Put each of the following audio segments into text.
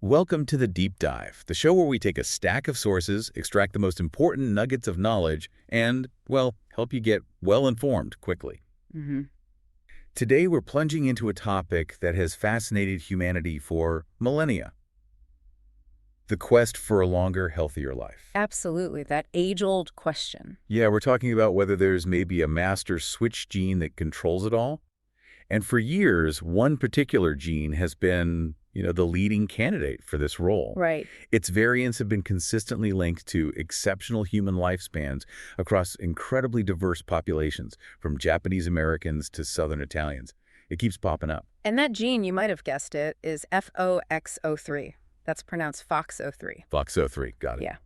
Welcome to the Deep Dive, the show where we take a stack of sources, extract the most important nuggets of knowledge, and, well, help you get well-informed quickly. hmm Today, we're plunging into a topic that has fascinated humanity for millennia: the quest for a longer, healthier life. Absolutely. That age-old question. Yeah, we're talking about whether there's maybe a master switch gene that controls it all. And for years, one particular gene has been, the leading candidate for this role. Right. Its variants have been consistently linked to exceptional human lifespans across incredibly diverse populations, from Japanese Americans to Southern Italians. It keeps popping up. And that gene, you might have guessed it, is FOXO3. That's pronounced FOXO3. FOXO3, got it. Yeah.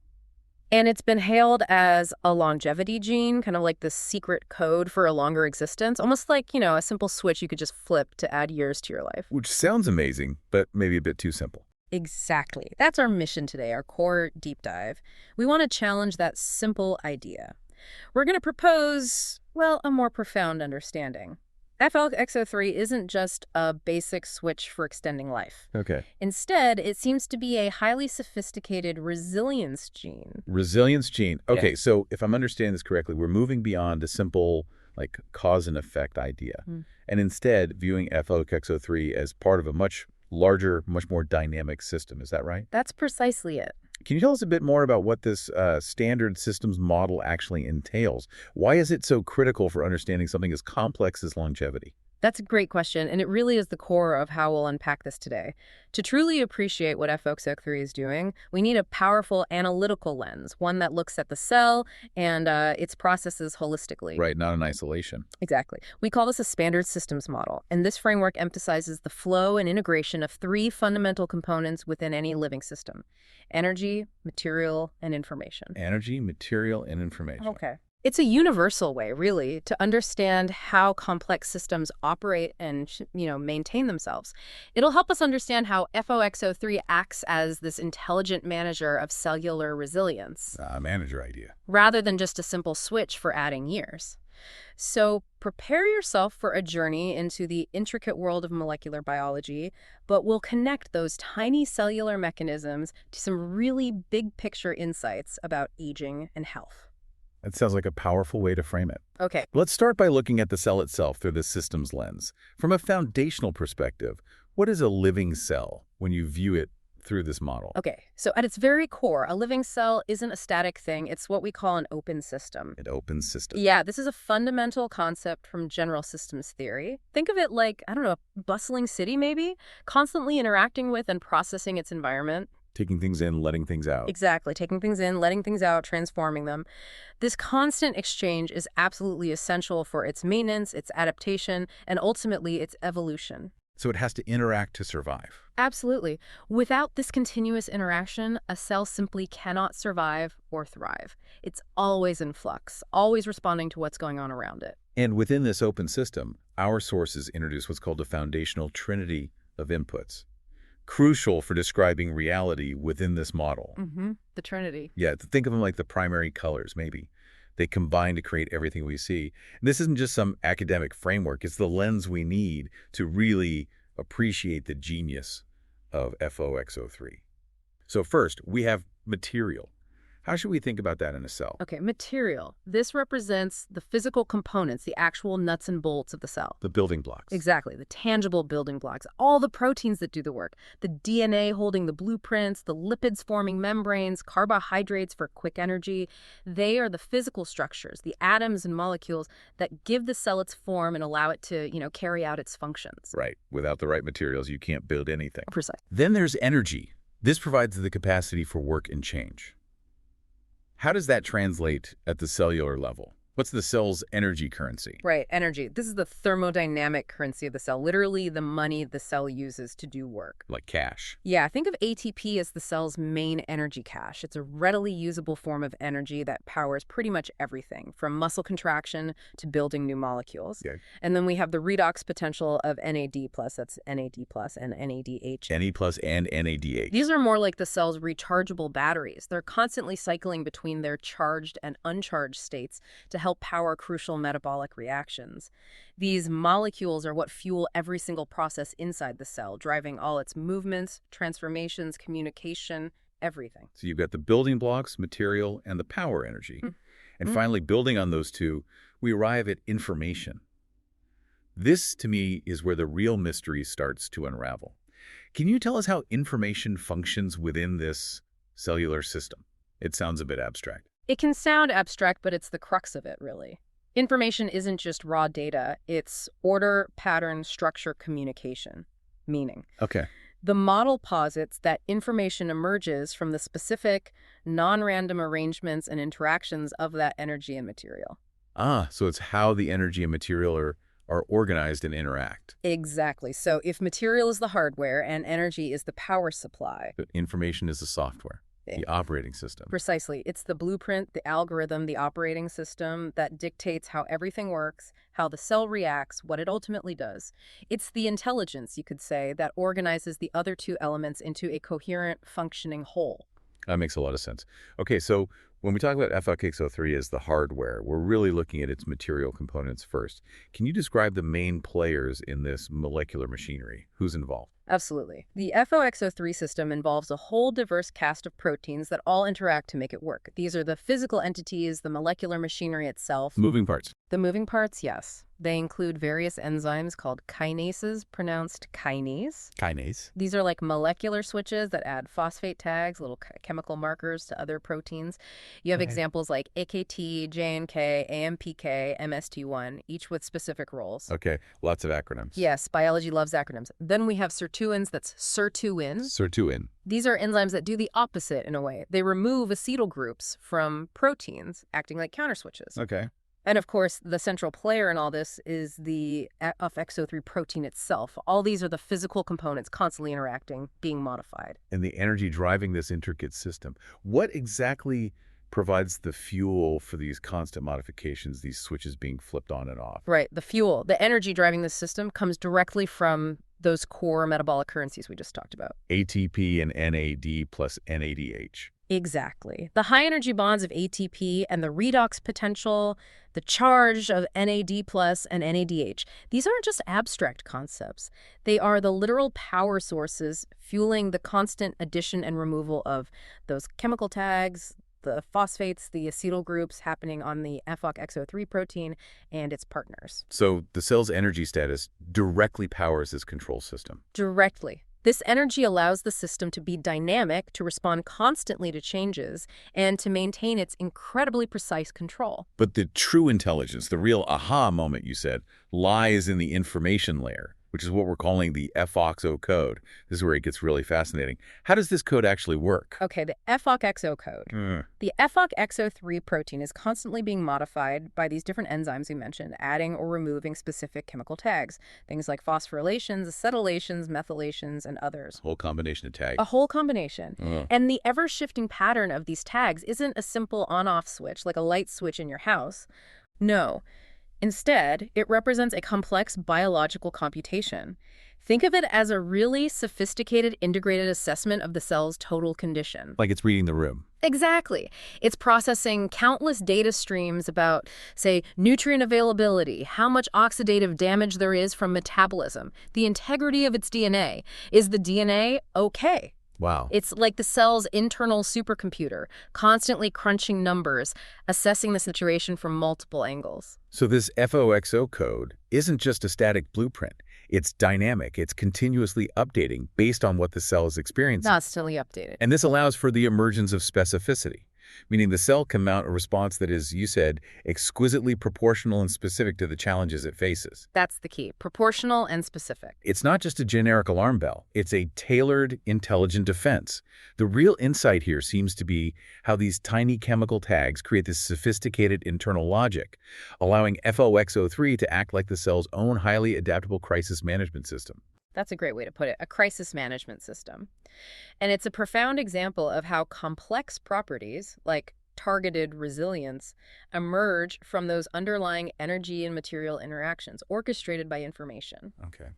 And it's been hailed as a longevity gene, kind of like the secret code for a longer existence, almost like, a simple switch you could just flip to add years to your life. Which sounds amazing, but maybe a bit too simple. Exactly. That's our mission today, our core deep dive. We want to challenge that simple idea. We're going to propose, a more profound understanding. FLXO3 isn't just a basic switch for extending life. Okay. Instead, it seems to be a highly sophisticated resilience gene. Resilience gene. Yeah. Okay, so if I'm understanding this correctly, we're moving beyond a simple, cause and effect idea, and instead viewing FOXO3 as part of a much larger, much more dynamic system. Is that right? That's precisely it. Can you tell us a bit more about what this standard systems model actually entails? Why is it so critical for understanding something as complex as longevity? That's a great question, and it really is the core of how we'll unpack this today. To truly appreciate what FOXO3 is doing, we need a powerful analytical lens, one that looks at the cell and its processes holistically. Right, not in isolation. Exactly. We call this a standard systems model, and this framework emphasizes the flow and integration of three fundamental components within any living system: energy, material, and information. Energy, material, and information. Okay. It's a universal way, really, to understand how complex systems operate and, maintain themselves. It'll help us understand how FOXO3 acts as this intelligent manager of cellular resilience, Manager idea. rather than just a simple switch for adding years. So prepare yourself for a journey into the intricate world of molecular biology, but we'll connect those tiny cellular mechanisms to some really big picture insights about aging and health. That sounds like a powerful way to frame it. Okay. Let's start by looking at the cell itself through the systems lens. From a foundational perspective, what is a living cell when you view it through this model? Okay, so at its very core, a living cell isn't a static thing. It's what we call an open system. An open system. Yeah, this is a fundamental concept from general systems theory. Think of it like, a bustling city maybe, constantly interacting with and processing its environment. Taking things in, letting things out. Exactly, taking things in, letting things out, transforming them. This constant exchange is absolutely essential for its maintenance, its adaptation, and ultimately its evolution. So it has to interact to survive. Absolutely. Without this continuous interaction, a cell simply cannot survive or thrive. It's always in flux, always responding to what's going on around it. And within this open system, our sources introduce what's called a foundational trinity of inputs, crucial for describing reality within this model. The Trinity. Yeah, think of them like the primary colors, maybe. They combine to create everything we see. And this isn't just some academic framework. It's the lens we need to really appreciate the genius of FOXO3. So first, we have material. How should we think about that in a cell? Okay, material. This represents the physical components, the actual nuts and bolts of the cell. The building blocks. Exactly, the tangible building blocks, all the proteins that do the work, the DNA holding the blueprints, the lipids forming membranes, carbohydrates for quick energy. They are the physical structures, the atoms and molecules that give the cell its form and allow it to, carry out its functions. Right. Without the right materials, you can't build anything. Precise. Then there's energy. This provides the capacity for work and change. How does that translate at the cellular level? What's the cell's energy currency? Right, energy. This is the thermodynamic currency of the cell, literally the money the cell uses to do work. Like cash. Yeah, think of ATP as the cell's main energy cache. It's a readily usable form of energy that powers pretty much everything, from muscle contraction to building new molecules. Yeah. And then we have the redox potential of NAD+, that's NAD+, and NADH. Ne plus and NADH. These are more like the cell's rechargeable batteries. They're constantly cycling between their charged and uncharged states to help power crucial metabolic reactions. These molecules are what fuel every single process inside the cell, driving all its movements, transformations, communication, everything. So you've got the building blocks, material, and the power energy. And Mhm. finally, building on those two, we arrive at information. This, to me, is where the real mystery starts to unravel. Can you tell us how information functions within this cellular system? It sounds a bit abstract. It can sound abstract, but it's the crux of it, really. Information isn't just raw data, it's order, pattern, structure, communication, meaning. Okay. The model posits that information emerges from the specific, non-random arrangements and interactions of that energy and material. So it's how the energy and material are organized and interact. Exactly. So if material is the hardware and energy is the power supply. But information is the software, the operating system. Precisely. It's the blueprint, the algorithm, the operating system that dictates how everything works, how the cell reacts, what it ultimately does. It's the intelligence, you could say, that organizes the other two elements into a coherent, functioning whole. That makes a lot of sense. Okay, so when we talk about FOXO3 as the hardware, we're really looking at its material components first. Can you describe the main players in this molecular machinery? Who's involved? Absolutely. The FOXO3 system involves a whole diverse cast of proteins that all interact to make it work. These are the physical entities, the molecular machinery itself. Moving parts. The moving parts, yes. They include various enzymes called kinases, pronounced kinase. Kinase. These are like molecular switches that add phosphate tags, little chemical markers to other proteins. You have Okay. examples like AKT, JNK, AMPK, MST1, each with specific roles. Okay, lots of acronyms. Yes, biology loves acronyms. Then we have sirtuins, that's sirtuin. Sirtuin. These are enzymes that do the opposite in a way. They remove acetyl groups from proteins, acting like counter switches. Okay. And of course, the central player in all this is the FOXO3 protein itself. All these are the physical components constantly interacting, being modified. And the energy driving this intricate system. What exactly provides the fuel for these constant modifications, these switches being flipped on and off? Right, the fuel, the energy driving this system comes directly from those core metabolic currencies we just talked about. ATP and NAD plus NADH. Exactly. The high energy bonds of ATP and the redox potential, the charge of NAD plus and NADH, these aren't just abstract concepts. They are the literal power sources fueling the constant addition and removal of those chemical tags, the phosphates, the acetyl groups happening on the FOXO3 protein and its partners. So the cell's energy status directly powers this control system. Directly. This energy allows the system to be dynamic, to respond constantly to changes, and to maintain its incredibly precise control. But the true intelligence, the real aha moment, you said, lies in the information layer, which is what we're calling the FOXO code. This is where it gets really fascinating. How does this code actually work? Okay, the FOXO code. The FOXO3 protein is constantly being modified by these different enzymes we mentioned, adding or removing specific chemical tags, things like phosphorylations, acetylations, methylations, and others. Whole combination of tags. A whole combination. And the ever-shifting pattern of these tags isn't a simple on-off switch, like a light switch in your house. No. Instead, it represents a complex biological computation. Think of it as a really sophisticated integrated assessment of the cell's total condition. Like it's reading the room. Exactly. It's processing countless data streams about, say, nutrient availability, how much oxidative damage there is from metabolism, the integrity of its DNA. Is the DNA okay? Wow. It's like the cell's internal supercomputer, constantly crunching numbers, assessing the situation from multiple angles. So this FOXO code isn't just a static blueprint. It's dynamic. It's continuously updating based on what the cell is experiencing. Constantly updated. And this allows for the emergence of specificity, meaning the cell can mount a response that is, you said, exquisitely proportional and specific to the challenges it faces. That's the key. Proportional and specific. It's not just a generic alarm bell. It's a tailored, intelligent defense. The real insight here seems to be how these tiny chemical tags create this sophisticated internal logic, allowing FOXO3 to act like the cell's own highly adaptable crisis management system. That's a great way to put it, a crisis management system. And it's a profound example of how complex properties, like targeted resilience, emerge from those underlying energy and material interactions orchestrated by information. Okay.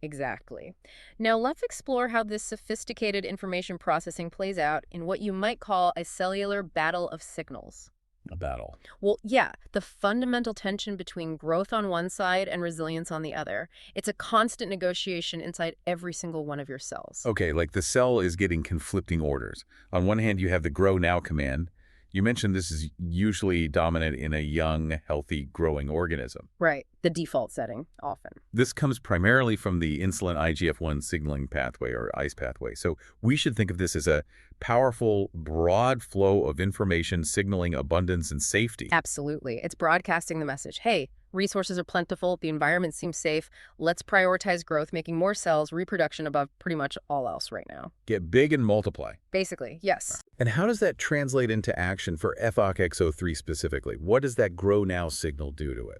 Exactly. Now let's explore how this sophisticated information processing plays out in what you might call a cellular battle of signals. A battle. Well, yeah, the fundamental tension between growth on one side and resilience on the other. It's a constant negotiation inside every single one of your cells. Okay, like the cell is getting conflicting orders. On one hand, you have the grow now command. You mentioned this is usually dominant in a young, healthy, growing organism. Right, the default setting, often. This comes primarily from the insulin IGF-1 signaling pathway or ICE pathway. So we should think of this as a powerful, broad flow of information signaling abundance and safety. Absolutely. It's broadcasting the message, hey, resources are plentiful, the environment seems safe, let's prioritize growth, making more cells, reproduction above pretty much all else right now. Get big and multiply. Basically, yes. And how does that translate into action for FOXO3 specifically? What does that grow now signal do to it?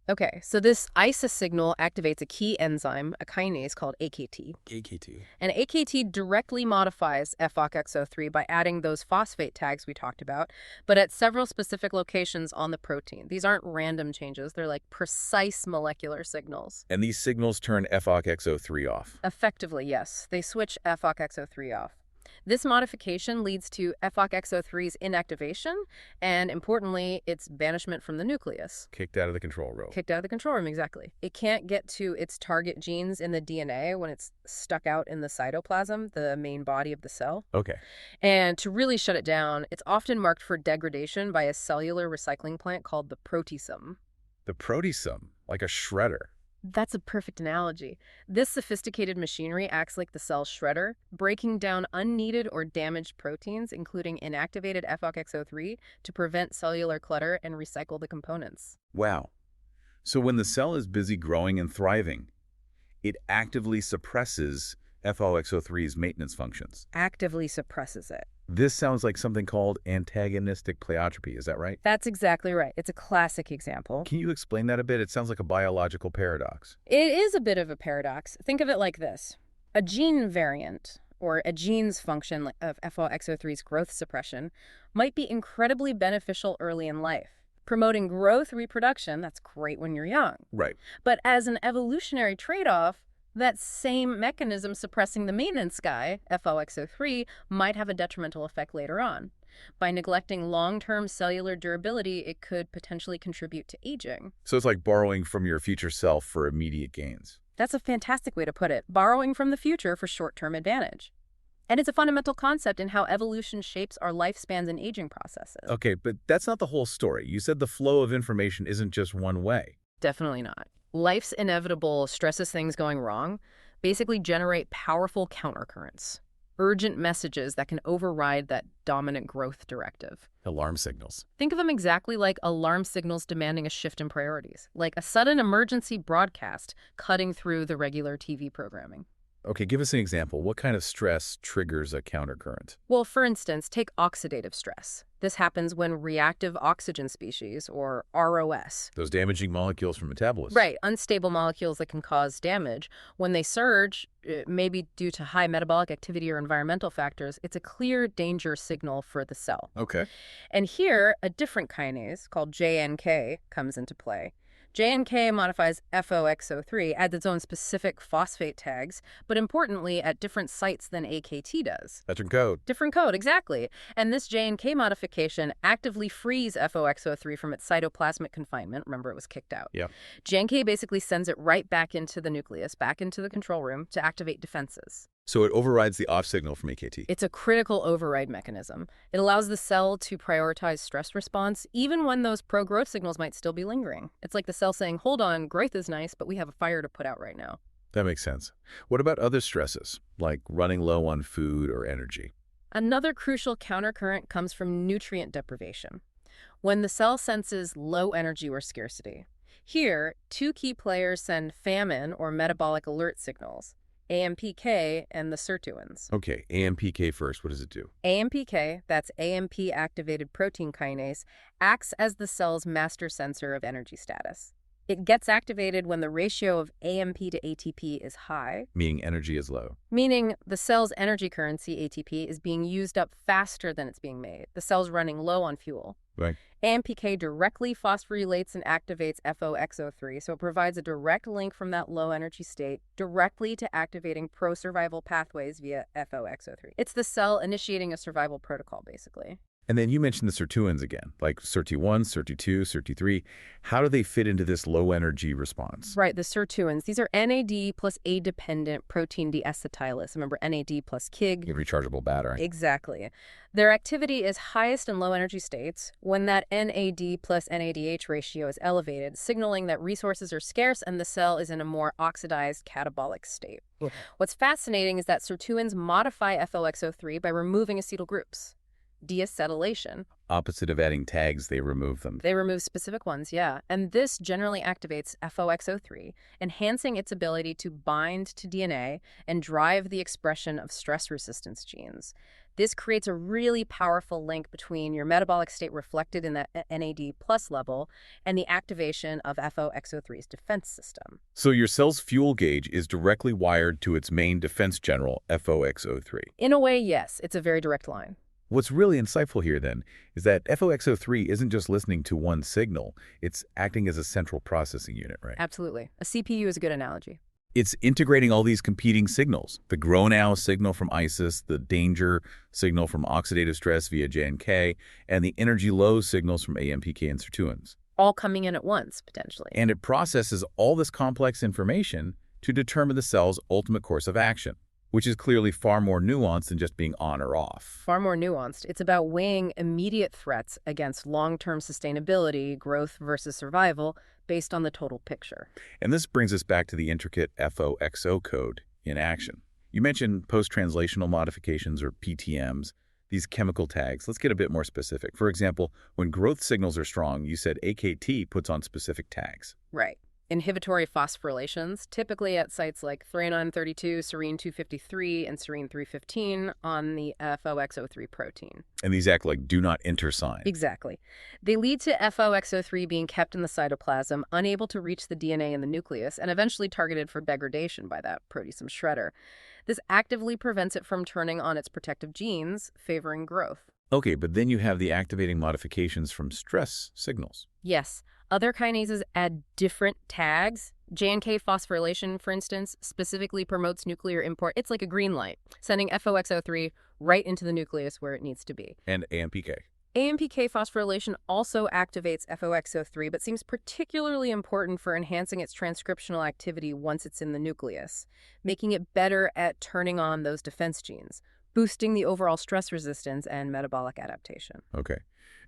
Okay, so this ISA signal activates a key enzyme, a kinase called AKT. AKT. And AKT directly modifies FOXO3 by adding those phosphate tags we talked about, but at several specific locations on the protein. These aren't random changes, they're like precise molecular signals. And these signals turn FOXO3 off. Effectively, yes. They switch FOXO3 off. This modification leads to FOXO3's inactivation and, importantly, its banishment from the nucleus. Kicked out of the control room. Kicked out of the control room, exactly. It can't get to its target genes in the DNA when it's stuck out in the cytoplasm, the main body of the cell. Okay. And to really shut it down, it's often marked for degradation by a cellular recycling plant called the proteasome. The proteasome, like a shredder. That's a perfect analogy. This sophisticated machinery acts like the cell shredder, breaking down unneeded or damaged proteins, including inactivated FOXO3, to prevent cellular clutter and recycle the components. Wow. So when the cell is busy growing and thriving, it actively suppresses FOXO3's maintenance functions. Actively suppresses it. This sounds like something called antagonistic pleiotropy, is that right? That's exactly right. It's a classic example. Can you explain that a bit? It sounds like a biological paradox. It is a bit of a paradox. Think of it like this. A gene variant, or a gene's function of FOXO3's growth suppression, might be incredibly beneficial early in life. Promoting growth reproduction, that's great when you're young. Right. But as an evolutionary trade-off, that same mechanism suppressing the maintenance guy, FOXO3, might have a detrimental effect later on. By neglecting long-term cellular durability, it could potentially contribute to aging. So it's like borrowing from your future self for immediate gains. That's a fantastic way to put it, borrowing from the future for short-term advantage. And it's a fundamental concept in how evolution shapes our lifespans and aging processes. Okay, but that's not the whole story. You said the flow of information isn't just one way. Definitely not. Life's inevitable stresses things going wrong basically generate powerful countercurrents, urgent messages that can override that dominant growth directive. Alarm signals. Think of them exactly like alarm signals demanding a shift in priorities, like a sudden emergency broadcast cutting through the regular TV programming. Okay, give us an example. What kind of stress triggers a countercurrent? Well, for instance, take oxidative stress. This happens when reactive oxygen species, or ROS, Those damaging molecules from metabolism. right, unstable molecules that can cause damage, when they surge, maybe due to high metabolic activity or environmental factors, it's a clear danger signal for the cell. Okay. And here, a different kinase called JNK comes into play. JNK modifies FOXO3, adds its own specific phosphate tags, but importantly at different sites than AKT does. Veteran code. Different code, exactly. And this JNK modification actively frees FOXO3 from its cytoplasmic confinement. Remember, it was kicked out. Yeah. JNK basically sends it right back into the nucleus, back into the control room to activate defenses. So it overrides the off signal from AKT. It's a critical override mechanism. It allows the cell to prioritize stress response, even when those pro-growth signals might still be lingering. It's like the cell saying, hold on, growth is nice, but we have a fire to put out right now. That makes sense. What about other stresses, like running low on food or energy? Another crucial countercurrent comes from nutrient deprivation, when the cell senses low energy or scarcity. Here, two key players send famine or metabolic alert signals, AMPK and the sirtuins. Okay, AMPK first. What does it do? AMPK, that's AMP-activated protein kinase, acts as the cell's master sensor of energy status. It gets activated when the ratio of AMP to ATP is high, Meaning energy is low. meaning the cell's energy currency, ATP, is being used up faster than it's being made. The cell's running low on fuel. Right. AMPK directly phosphorylates and activates FOXO3, so it provides a direct link from that low energy state directly to activating pro-survival pathways via FOXO3. It's the cell initiating a survival protocol, basically. And then you mentioned the sirtuins again, like SIRT1, SIRT2, SIRT3. How do they fit into this low-energy response? Right, the sirtuins. These are NAD plus A-dependent protein deacetylase. Remember, NAD plus KIG. A rechargeable battery. Exactly. Their activity is highest in low-energy states when that NAD plus NADH ratio is elevated, signaling that resources are scarce and the cell is in a more oxidized catabolic state. Okay. What's fascinating is that sirtuins modify FOXO3 by removing acetyl groups. Deacetylation. Opposite of adding tags, they remove them. They remove specific ones, yeah. And this generally activates FOXO3, enhancing its ability to bind to DNA and drive the expression of stress resistance genes. This creates a really powerful link between your metabolic state reflected in that NAD plus level and the activation of FOXO3's defense system. So your cell's fuel gauge is directly wired to its main defense general, FOXO3. In a way, yes, it's a very direct line. What's really insightful here, then, is that FOXO3 isn't just listening to one signal. It's acting as a central processing unit, right? Absolutely. A CPU is a good analogy. It's integrating all these competing signals. The grow-now signal from ISIS, the danger signal from oxidative stress via JNK, and the energy low signals from AMPK and sirtuins. All coming in at once, potentially. And it processes all this complex information to determine the cell's ultimate course of action, which is clearly far more nuanced than just being on or off. Far more nuanced. It's about weighing immediate threats against long-term sustainability, growth versus survival, based on the total picture. And this brings us back to the intricate FOXO code in action. You mentioned post-translational modifications, or PTMs, these chemical tags. Let's get a bit more specific. For example, when growth signals are strong, you said AKT puts on specific tags. Right. Inhibitory phosphorylations, typically at sites like threonine 32, serine 253, and serine 315 on the FOXO3 protein. And these act like do not enter sign. Exactly. They lead to FOXO3 being kept in the cytoplasm, unable to reach the DNA in the nucleus, and eventually targeted for degradation by that proteasome shredder. This actively prevents it from turning on its protective genes, favoring growth. Okay, but then you have the activating modifications from stress signals. Yes. Other kinases add different tags. JNK phosphorylation, for instance, specifically promotes nuclear import. It's like a green light, sending FOXO3 right into the nucleus where it needs to be. And AMPK. AMPK phosphorylation also activates FOXO3, but seems particularly important for enhancing its transcriptional activity once it's in the nucleus, making it better at turning on those defense genes, boosting the overall stress resistance and metabolic adaptation. Okay.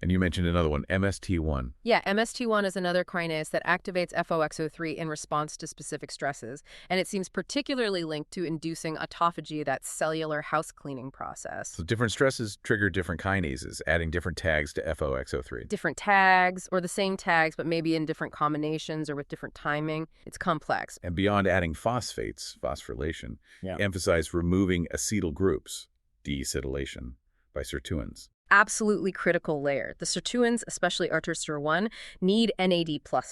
And you mentioned another one, MST1. Yeah, MST1 is another kinase that activates FOXO3 in response to specific stresses, and it seems particularly linked to inducing autophagy, that cellular house cleaning process. So different stresses trigger different kinases, adding different tags to FOXO3. Different tags, or the same tags, but maybe in different combinations or with different timing. It's complex. And beyond adding phosphates, phosphorylation, emphasize removing acetyl groups, deacetylation, by sirtuins. Absolutely critical layer. The sirtuins, especially ArterSIR1, need NAD+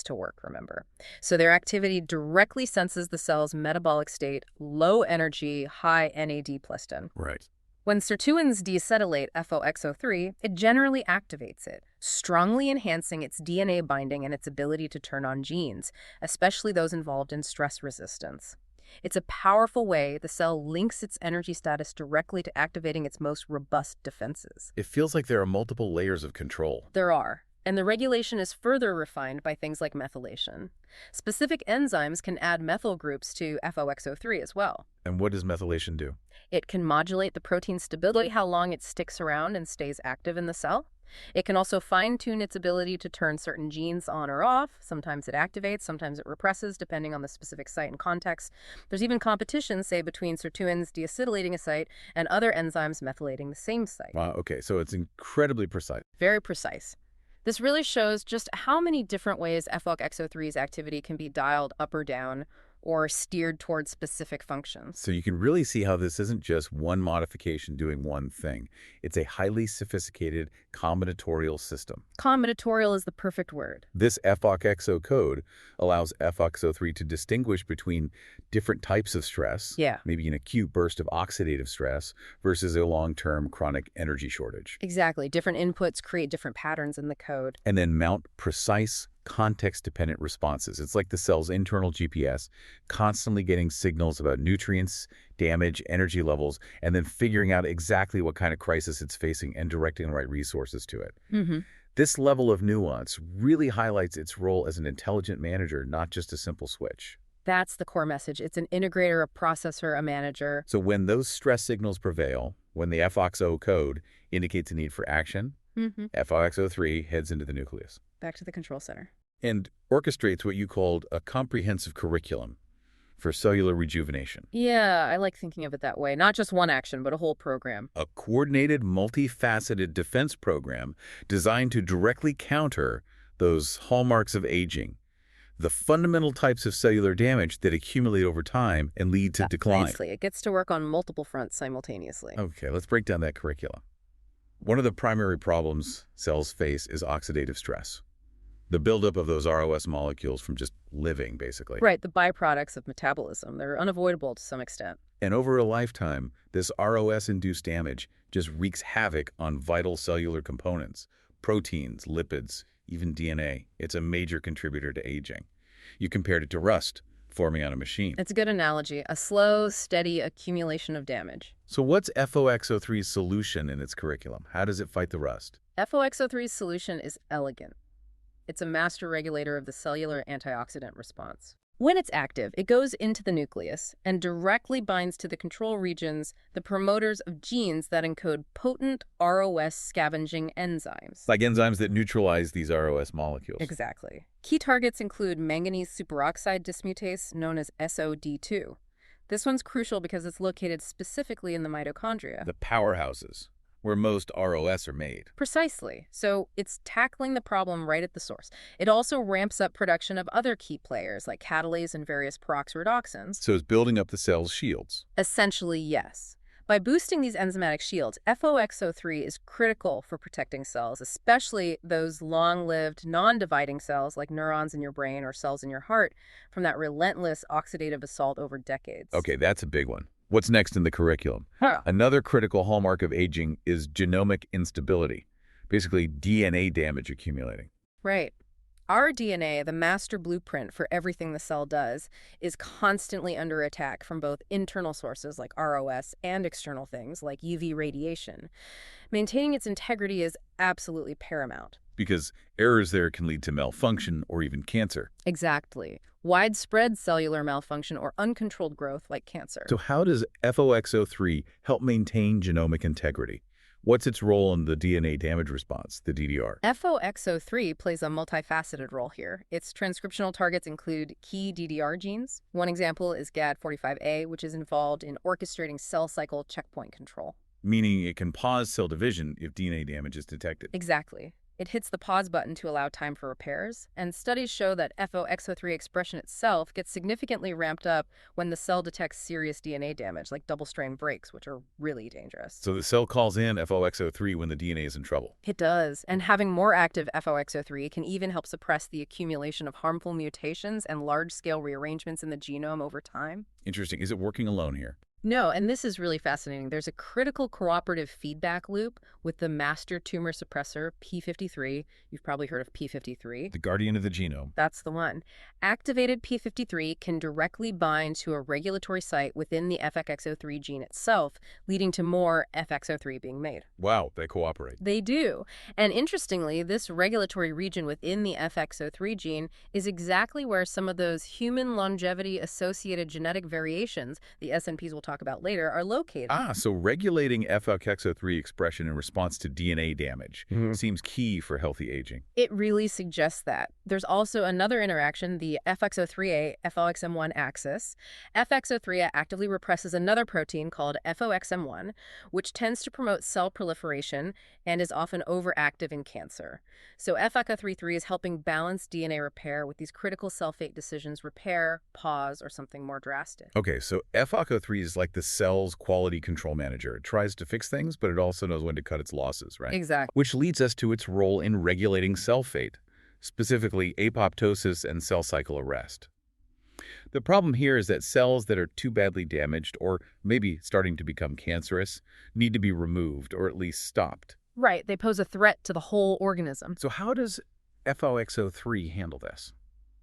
to work, remember. So their activity directly senses the cell's metabolic state, low energy, high NAD+. Right. When sirtuins deacetylate FOXO3, it generally activates it, strongly enhancing its DNA binding and its ability to turn on genes, especially those involved in stress resistance. It's a powerful way the cell links its energy status directly to activating its most robust defenses. It feels like there are multiple layers of control. There are. And the regulation is further refined by things like methylation. Specific enzymes can add methyl groups to FOXO3 as well. And what does methylation do? It can modulate the protein stability, how long it sticks around and stays active in the cell. It can also fine-tune its ability to turn certain genes on or off. Sometimes it activates, sometimes it represses, depending on the specific site and context. There's even competition, say, between sirtuins deacetylating a site and other enzymes methylating the same site. Wow, okay, so it's incredibly precise. Very precise. This really shows just how many different ways FOXO3's activity can be dialed up or down, or steered towards specific functions. So you can really see how this isn't just one modification doing one thing. It's a highly sophisticated combinatorial system. Combinatorial is the perfect word. This FOXO code allows FOXO3 to distinguish between different types of stress, maybe an acute burst of oxidative stress, versus a long-term chronic energy shortage. Exactly. Different inputs create different patterns in the code. And then mount precise context-dependent responses. It's like the cell's internal GPS, constantly getting signals about nutrients, damage, energy levels, and then figuring out exactly what kind of crisis it's facing and directing the right resources to it. Mm-hmm. This level of nuance really highlights its role as an intelligent manager, not just a simple switch. That's the core message. It's an integrator, a processor, a manager. So when those stress signals prevail, when the FOXO code indicates a need for action, Mm-hmm. FOXO3 heads into the nucleus Back to the control center. and orchestrates what you called a comprehensive curriculum for cellular rejuvenation. Yeah, I like thinking of it that way. Not just one action, but a whole program. A coordinated, multifaceted defense program designed to directly counter those hallmarks of aging, the fundamental types of cellular damage that accumulate over time and lead to decline. Nicely. It gets to work on multiple fronts simultaneously. Okay, let's break down that curriculum. One of the primary problems cells face is oxidative stress, the buildup of those ROS molecules from just living, basically. Right, the byproducts of metabolism. They're unavoidable to some extent. And over a lifetime, this ROS-induced damage just wreaks havoc on vital cellular components, proteins, lipids, even DNA. It's a major contributor to aging. You compared it to rust forming on a machine. It's a good analogy. A slow, steady accumulation of damage. So what's FOXO3's solution in its curriculum? How does it fight the rust? FOXO3's solution is elegant. It's a master regulator of the cellular antioxidant response. When it's active, it goes into the nucleus and directly binds to the control regions, the promoters of genes that encode potent ROS scavenging enzymes. Like enzymes that neutralize these ROS molecules. Exactly. Key targets include manganese superoxide dismutase, known as SOD2. This one's crucial because it's located specifically in the mitochondria. The powerhouses, where most ROS are made. Precisely. So it's tackling the problem right at the source. It also ramps up production of other key players like catalase and various peroxyredoxins. So it's building up the cell's shields. Essentially, yes. By boosting these enzymatic shields, FOXO3 is critical for protecting cells, especially those long-lived, non-dividing cells like neurons in your brain or cells in your heart, from that relentless oxidative assault over decades. Okay, that's a big one. What's next in the curriculum? Huh. Another critical hallmark of aging is genomic instability, basically DNA damage accumulating. Right. Our DNA, the master blueprint for everything the cell does, is constantly under attack from both internal sources like ROS and external things like UV radiation. Maintaining its integrity is absolutely paramount. Because errors there can lead to malfunction or even cancer. Exactly. Widespread cellular malfunction or uncontrolled growth like cancer. So how does FOXO3 help maintain genomic integrity? What's its role in the DNA damage response, the DDR? FOXO3 plays a multifaceted role here. Its transcriptional targets include key DDR genes. One example is GAD45A, which is involved in orchestrating cell cycle checkpoint control. Meaning it can pause cell division if DNA damage is detected. Exactly. It hits the pause button to allow time for repairs, and studies show that FOXO3 expression itself gets significantly ramped up when the cell detects serious DNA damage, like double-strand breaks, which are really dangerous. So the cell calls in FOXO3 when the DNA is in trouble. It does, and having more active FOXO3 can even help suppress the accumulation of harmful mutations and large-scale rearrangements in the genome over time. Interesting. Is it working alone here? No, and this is really fascinating. There's a critical cooperative feedback loop with the master tumor suppressor, P53. You've probably heard of P53. The guardian of the genome. That's the one. Activated P53 can directly bind to a regulatory site within the FXO3 gene itself, leading to more FXO3 being made. Wow, they cooperate. They do. And interestingly, this regulatory region within the FXO3 gene is exactly where some of those human longevity-associated genetic variations, the SNPs we'll talk about later, are located. Ah, so regulating FOXO3 expression in response to DNA damage seems key for healthy aging. It really suggests that. There's also another interaction, the FXO3A FOXM1 axis. FXO3A actively represses another protein called FOXM1, which tends to promote cell proliferation and is often overactive in cancer. So FOXO3 is helping balance DNA repair with these critical cell fate decisions: repair, pause, or something more drastic. Okay, so FOXO3 is like the cell's quality control manager. It tries to fix things, but it also knows when to cut its losses, right? Exactly. Which leads us to its role in regulating cell fate, specifically apoptosis and cell cycle arrest. The problem here is that cells that are too badly damaged or maybe starting to become cancerous need to be removed or at least stopped. Right. They pose a threat to the whole organism. So how does FOXO3 handle this?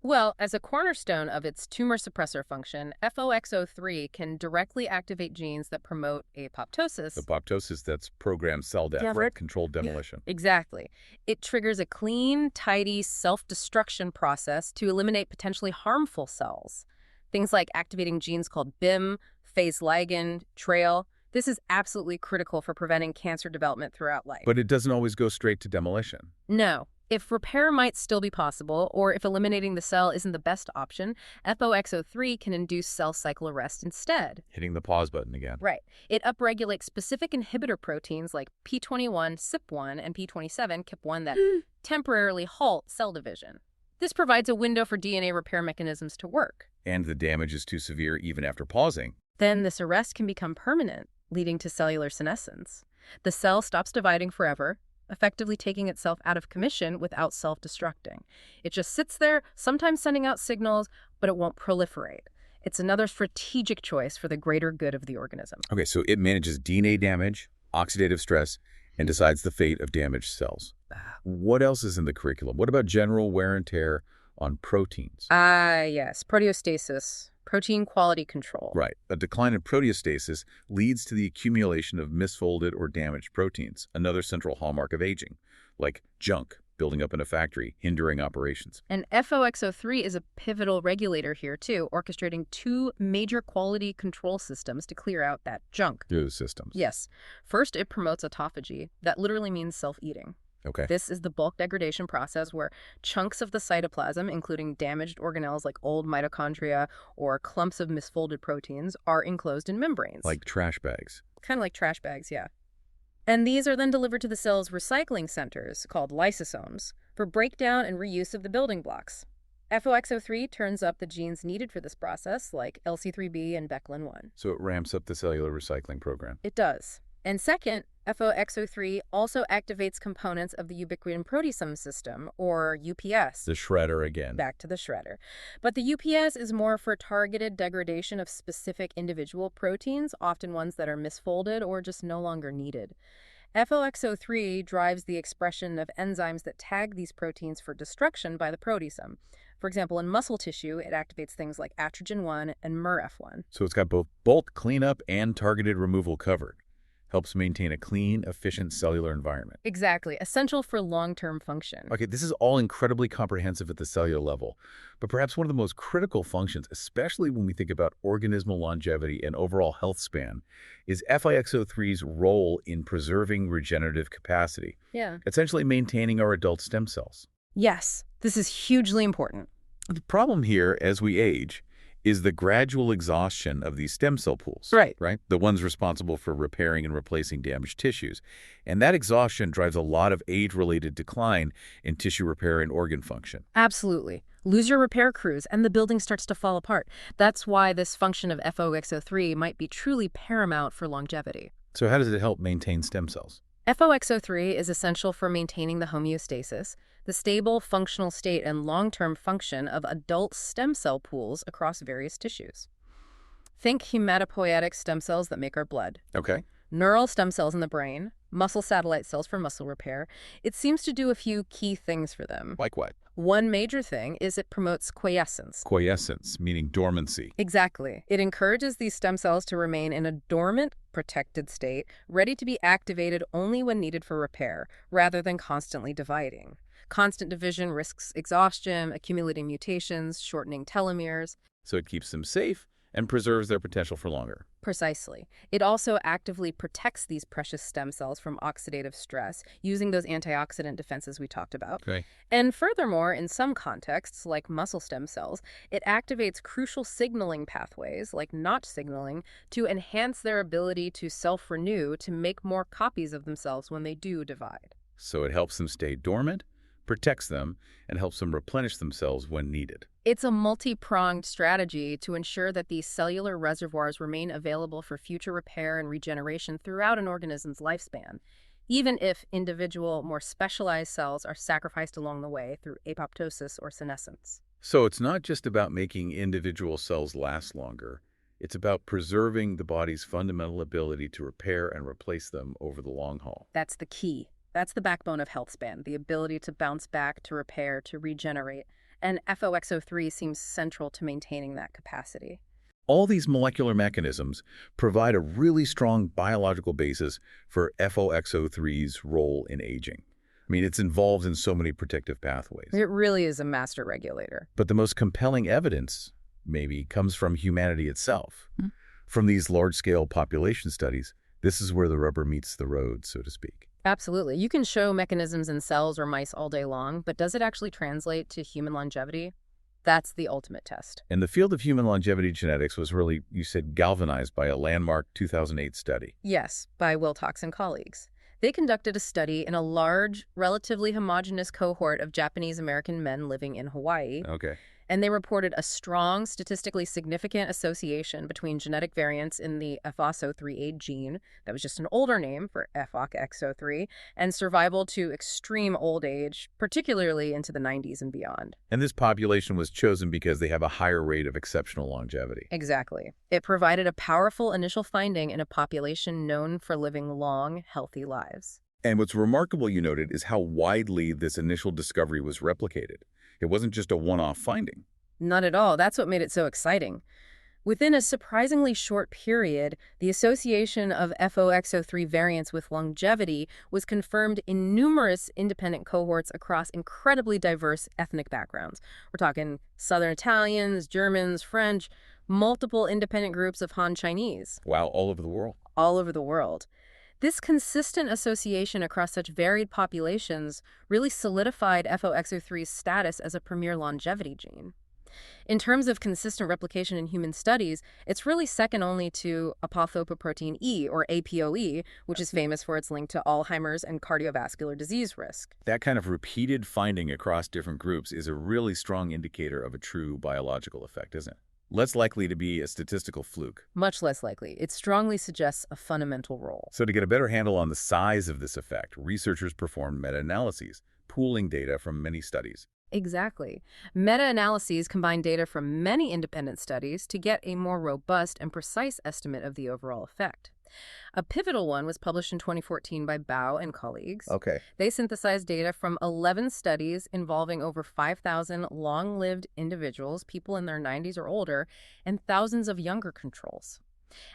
Well, as a cornerstone of its tumor suppressor function, FOXO3 can directly activate genes that promote apoptosis. Apoptosis, that's programmed cell death, Yeah, right. controlled demolition. Exactly. It triggers a clean, tidy self-destruction process to eliminate potentially harmful cells. Things like activating genes called BIM, phase ligand, TRAIL. This is absolutely critical for preventing cancer development throughout life. But it doesn't always go straight to demolition. No. If repair might still be possible, or if eliminating the cell isn't the best option, FOXO3 can induce cell cycle arrest instead. Hitting the pause button again. Right. It upregulates specific inhibitor proteins like P21, CYP1, and P27, KIP1 that temporarily halt cell division. This provides a window for DNA repair mechanisms to work. And the damage is too severe even after pausing. Then this arrest can become permanent, leading to cellular senescence. The cell stops dividing forever, effectively taking itself out of commission without self-destructing. It just sits there, sometimes sending out signals, but it won't proliferate. It's another strategic choice for the greater good of the organism. Okay, so it manages DNA damage, oxidative stress, and decides the fate of damaged cells. What else is in the curriculum? What about general wear and tear on proteins? Yes, proteostasis, protein quality control. Right. A decline in proteostasis leads to the accumulation of misfolded or damaged proteins, another central hallmark of aging, like junk building up in a factory, hindering operations. And FOXO3 is a pivotal regulator here, too, orchestrating two major quality control systems to clear out that junk. Those systems. Yes. First, it promotes autophagy. That literally means self-eating. Okay. This is the bulk degradation process where chunks of the cytoplasm, including damaged organelles like old mitochondria or clumps of misfolded proteins, are enclosed in membranes. Like trash bags. Kind of like trash bags, yeah. And these are then delivered to the cell's recycling centers, called lysosomes, for breakdown and reuse of the building blocks. FOXO3 turns up the genes needed for this process, like LC3B and Beclin-1. So it ramps up the cellular recycling program. It does. And second, FOXO3 also activates components of the ubiquitin proteasome system, or UPS. The shredder again. Back to the shredder. But the UPS is more for targeted degradation of specific individual proteins, often ones that are misfolded or just no longer needed. FOXO3 drives the expression of enzymes that tag these proteins for destruction by the proteasome. For example, in muscle tissue, it activates things like atrogen-1 and MIRF1. So it's got both bulk cleanup and targeted removal covered. Helps maintain a clean, efficient cellular environment. Exactly. Essential for long-term function. Okay, this is all incredibly comprehensive at the cellular level, but perhaps one of the most critical functions, especially when we think about organismal longevity and overall health span, is FOXO3's role in preserving regenerative capacity, Yeah. essentially maintaining our adult stem cells. Yes, this is hugely important. The problem here, as we age, is the gradual exhaustion of these stem cell pools. Right. The ones responsible for repairing and replacing damaged tissues. And that exhaustion drives a lot of age-related decline in tissue repair and organ function. Absolutely. Lose your repair crews and the building starts to fall apart. That's why this function of FOXO3 might be truly paramount for longevity. So how does it help maintain stem cells? FOXO3 is essential for maintaining the homeostasis, the stable functional state and long-term function of adult stem cell pools across various tissues. Think hematopoietic stem cells that make our blood, Okay. neural stem cells in the brain, muscle satellite cells for muscle repair. It seems to do a few key things for them. Like what? One major thing is it promotes quiescence. Quiescence, meaning dormancy. Exactly. It encourages these stem cells to remain in a dormant, protected state, ready to be activated only when needed for repair, rather than constantly dividing. Constant division risks exhaustion, accumulating mutations, shortening telomeres. So it keeps them safe and preserves their potential for longer. Precisely. It also actively protects these precious stem cells from oxidative stress, using those antioxidant defenses we talked about. Okay. And furthermore, in some contexts, like muscle stem cells, it activates crucial signaling pathways, like Notch signaling, to enhance their ability to self-renew to make more copies of themselves when they do divide. So it helps them stay dormant, protects them, and helps them replenish themselves when needed. It's a multi-pronged strategy to ensure that these cellular reservoirs remain available for future repair and regeneration throughout an organism's lifespan, even if individual, more specialized cells are sacrificed along the way through apoptosis or senescence. So it's not just about making individual cells last longer. It's about preserving the body's fundamental ability to repair and replace them over the long haul. That's the key. That's the backbone of health span, the ability to bounce back, to repair, to regenerate. And FOXO3 seems central to maintaining that capacity. All these molecular mechanisms provide a really strong biological basis for FOXO3's role in aging. I mean, it's involved in so many protective pathways. It really is a master regulator. But the most compelling evidence, maybe, comes from humanity itself. From these large-scale population studies, this is where the rubber meets the road, so to speak. Absolutely. You can show mechanisms in cells or mice all day long, but does it actually translate to human longevity? That's the ultimate test. And the field of human longevity genetics was really, you said, galvanized by a landmark 2008 study. Yes, by Wilcox and colleagues. They conducted a study in a large, relatively homogeneous cohort of Japanese-American men living in Hawaii. Okay. And they reported a strong, statistically significant association between genetic variants in the FOXO3A gene, that was just an older name for FOXO3, and survival to extreme old age, particularly into the 90s and beyond. And this population was chosen because they have a higher rate of exceptional longevity. Exactly. It provided a powerful initial finding in a population known for living long, healthy lives. And what's remarkable, you noted, is how widely this initial discovery was replicated. It wasn't just a one-off finding. Not at all. That's what made it so exciting. Within a surprisingly short period, the association of FOXO3 variants with longevity was confirmed in numerous independent cohorts across incredibly diverse ethnic backgrounds. We're talking Southern Italians, Germans, French, multiple independent groups of Han Chinese. Wow, all over the world. All over the world. This consistent association across such varied populations really solidified FOXO3's status as a premier longevity gene. In terms of consistent replication in human studies, it's really second only to apophothoprotein E, or APOE, which is famous for its link to Alzheimer's and cardiovascular disease risk. That kind of repeated finding across different groups is a really strong indicator of a true biological effect, isn't it? Less likely to be a statistical fluke. Much less likely. It strongly suggests a fundamental role. So to get a better handle on the size of this effect, researchers performed meta-analyses, pooling data from many studies. Exactly. Meta-analyses combine data from many independent studies to get a more robust and precise estimate of the overall effect. A pivotal one was published in 2014 by Bao and colleagues. Okay. They synthesized data from 11 studies involving over 5,000 long-lived individuals, people in their 90s or older, and thousands of younger controls.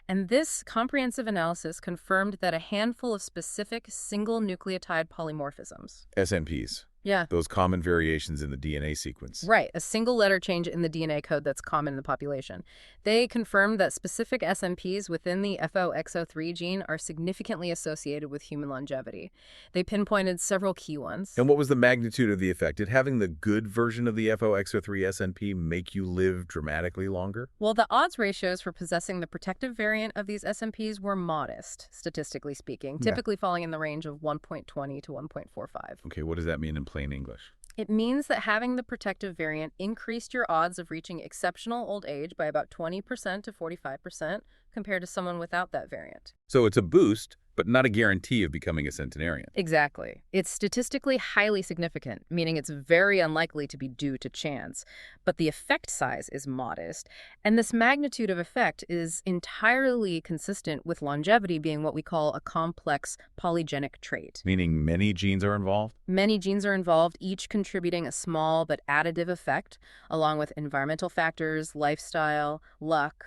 And this comprehensive analysis confirmed that a handful of specific single nucleotide polymorphisms. SNPs. Yeah. Those common variations in the DNA sequence. Right, a single letter change in the DNA code that's common in the population. They confirmed that specific SNPs within the FOXO3 gene are significantly associated with human longevity. They pinpointed several key ones. And what was the magnitude of the effect? Did having the good version of the FOXO3 SNP make you live dramatically longer? Well, the odds ratios for possessing the protective variant of these SNPs were modest, statistically speaking, typically falling in the range of 1.20 to 1.45. Okay, what does that mean in plain English? It means that having the protective variant increased your odds of reaching exceptional old age by about 20% to 45% compared to someone without that variant. So it's a boost, but not a guarantee of becoming a centenarian. Exactly. It's statistically highly significant, meaning it's very unlikely to be due to chance, but the effect size is modest, and this magnitude of effect is entirely consistent with longevity being what we call a complex polygenic trait. Meaning many genes are involved? Many genes are involved, each contributing a small but additive effect, along with environmental factors, lifestyle, luck,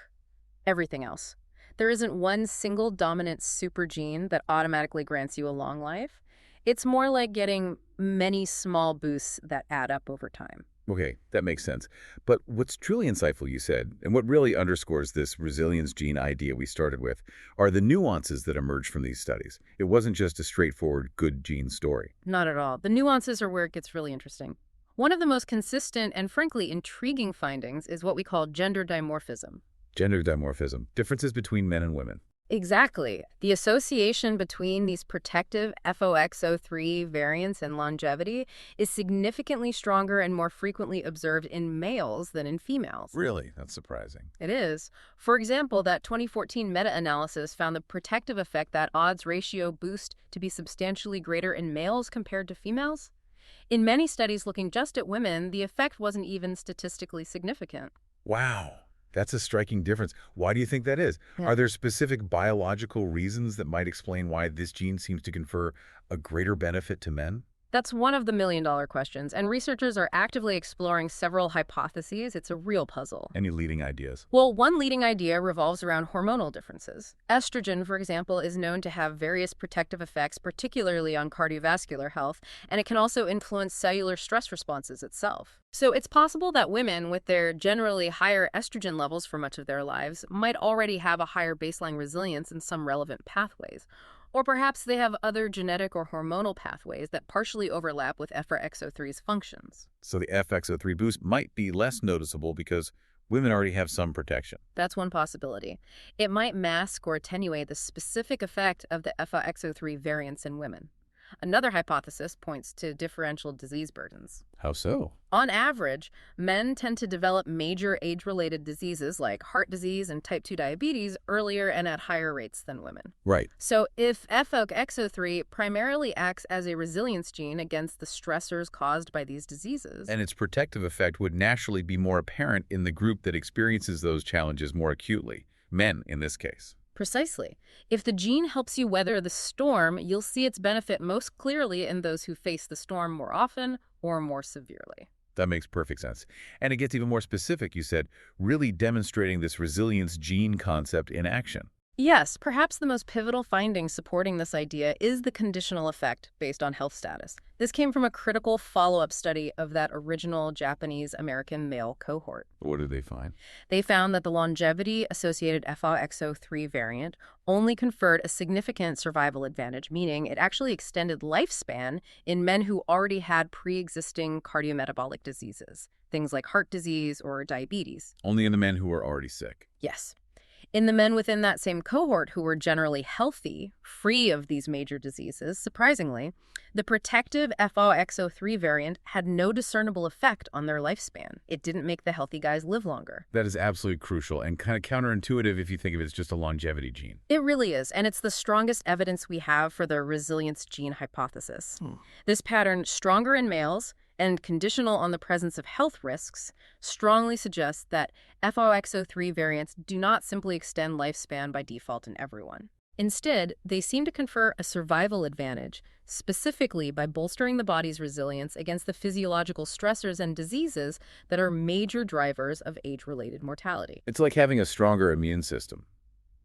everything else. There isn't one single dominant super gene that automatically grants you a long life. It's more like getting many small boosts that add up over time. Okay, that makes sense. But what's truly insightful, you said, and what really underscores this resilience gene idea we started with, are the nuances that emerge from these studies. It wasn't just a straightforward good gene story. Not at all. The nuances are where it gets really interesting. One of the most consistent and frankly intriguing findings is what we call gender dimorphism. Gender dimorphism, differences between men and women. Exactly. The association between these protective FOXO3 variants and longevity is significantly stronger and more frequently observed in males than in females. Really? That's surprising. It is. For example, that 2014 meta-analysis found the protective effect, that odds ratio boost, to be substantially greater in males compared to females. In many studies looking just at women, the effect wasn't even statistically significant. Wow. That's a striking difference. Why do you think that is? Yeah. Are there specific biological reasons that might explain why this gene seems to confer a greater benefit to men? That's one of the million-dollar questions, and researchers are actively exploring several hypotheses. It's a real puzzle. Any leading ideas? Well, one leading idea revolves around hormonal differences. Estrogen, for example, is known to have various protective effects, particularly on cardiovascular health, and it can also influence cellular stress responses itself. So it's possible that women, with their generally higher estrogen levels for much of their lives, might already have a higher baseline resilience in some relevant pathways. Or perhaps they have other genetic or hormonal pathways that partially overlap with FXO3's functions. So the FXO3 boost might be less noticeable because women already have some protection. That's one possibility. It might mask or attenuate the specific effect of the FXO3 variants in women. Another hypothesis points to differential disease burdens. How so? On average, men tend to develop major age-related diseases like heart disease and type 2 diabetes earlier and at higher rates than women. Right. So if FXO3 primarily acts as a resilience gene against the stressors caused by these diseases, And its protective effect would naturally be more apparent in the group that experiences those challenges more acutely, men in this case. precisely. If the gene helps you weather the storm, you'll see its benefit most clearly in those who face the storm more often or more severely. That makes perfect sense. And it gets even more specific, you said, really demonstrating this resilience gene concept in action. Yes, perhaps the most pivotal finding supporting this idea is the conditional effect based on health status. This came from a critical follow-up study of that original Japanese-American male cohort. What did they find? They found that the longevity-associated FXO3 variant only conferred a significant survival advantage, meaning it actually extended lifespan in men who already had pre-existing cardiometabolic diseases, things like heart disease or diabetes. Only in the men who were already sick. Yes. In the men within that same cohort who were generally healthy, free of these major diseases, surprisingly, the protective FXO3 variant had no discernible effect on their lifespan. It didn't make the healthy guys live longer. That is absolutely crucial and kind of counterintuitive if you think of it as just a longevity gene. It really is, and it's the strongest evidence we have for the resilience gene hypothesis. This pattern, stronger in males and conditional on the presence of health risks, strongly suggests that FXO3 variants do not simply extend lifespan by default in everyone. Instead, they seem to confer a survival advantage, specifically by bolstering the body's resilience against the physiological stressors and diseases that are major drivers of age-related mortality. It's like having a stronger immune system.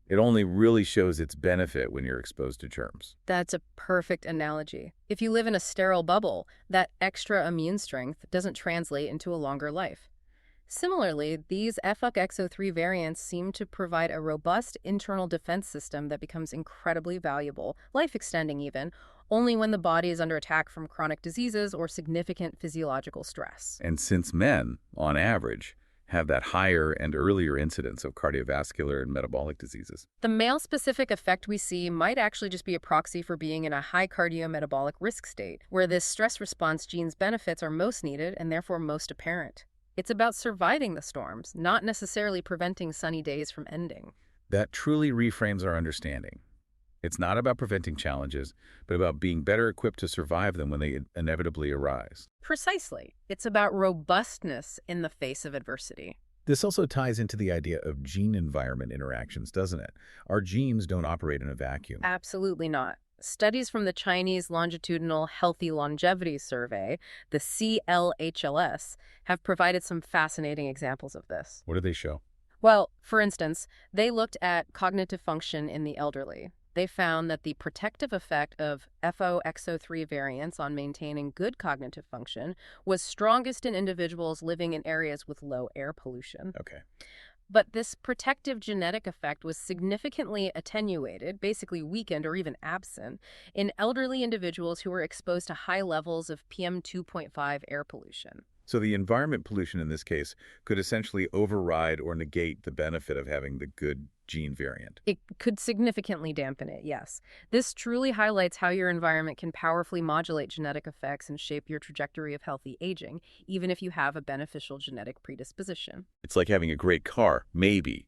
It only really shows its benefit when you're exposed to germs. That's a perfect analogy. If you live in a sterile bubble, that extra immune strength doesn't translate into a longer life. Similarly, these FXO3 variants seem to provide a robust internal defense system that becomes incredibly valuable, life-extending even, only when the body is under attack from chronic diseases or significant physiological stress. And since men, on average, have that higher and earlier incidence of cardiovascular and metabolic diseases. The male-specific effect we see might actually just be a proxy for being in a high cardiometabolic risk state, where this stress response gene's benefits are most needed and therefore most apparent. It's about surviving the storms, not necessarily preventing sunny days from ending. That truly reframes our understanding. It's not about preventing challenges, but about being better equipped to survive them when they inevitably arise. Precisely. It's about robustness in the face of adversity. This also ties into the idea of gene-environment interactions, doesn't it? Our genes don't operate in a vacuum. Absolutely not. Studies from the Chinese Longitudinal Healthy Longevity Survey, the CLHLS, have provided some fascinating examples of this. What do they show? Well, for instance, they looked at cognitive function in the elderly. They found that the protective effect of FXO3 variants on maintaining good cognitive function was strongest in individuals living in areas with low air pollution. Okay. But this protective genetic effect was significantly attenuated, basically weakened or even absent, in elderly individuals who were exposed to high levels of PM2.5 air pollution. So the environment pollution in this case could essentially override or negate the benefit of having the good gene variant. It could significantly dampen it, yes. This truly highlights how your environment can powerfully modulate genetic effects and shape your trajectory of healthy aging, even if you have a beneficial genetic predisposition. It's like having a great car, maybe,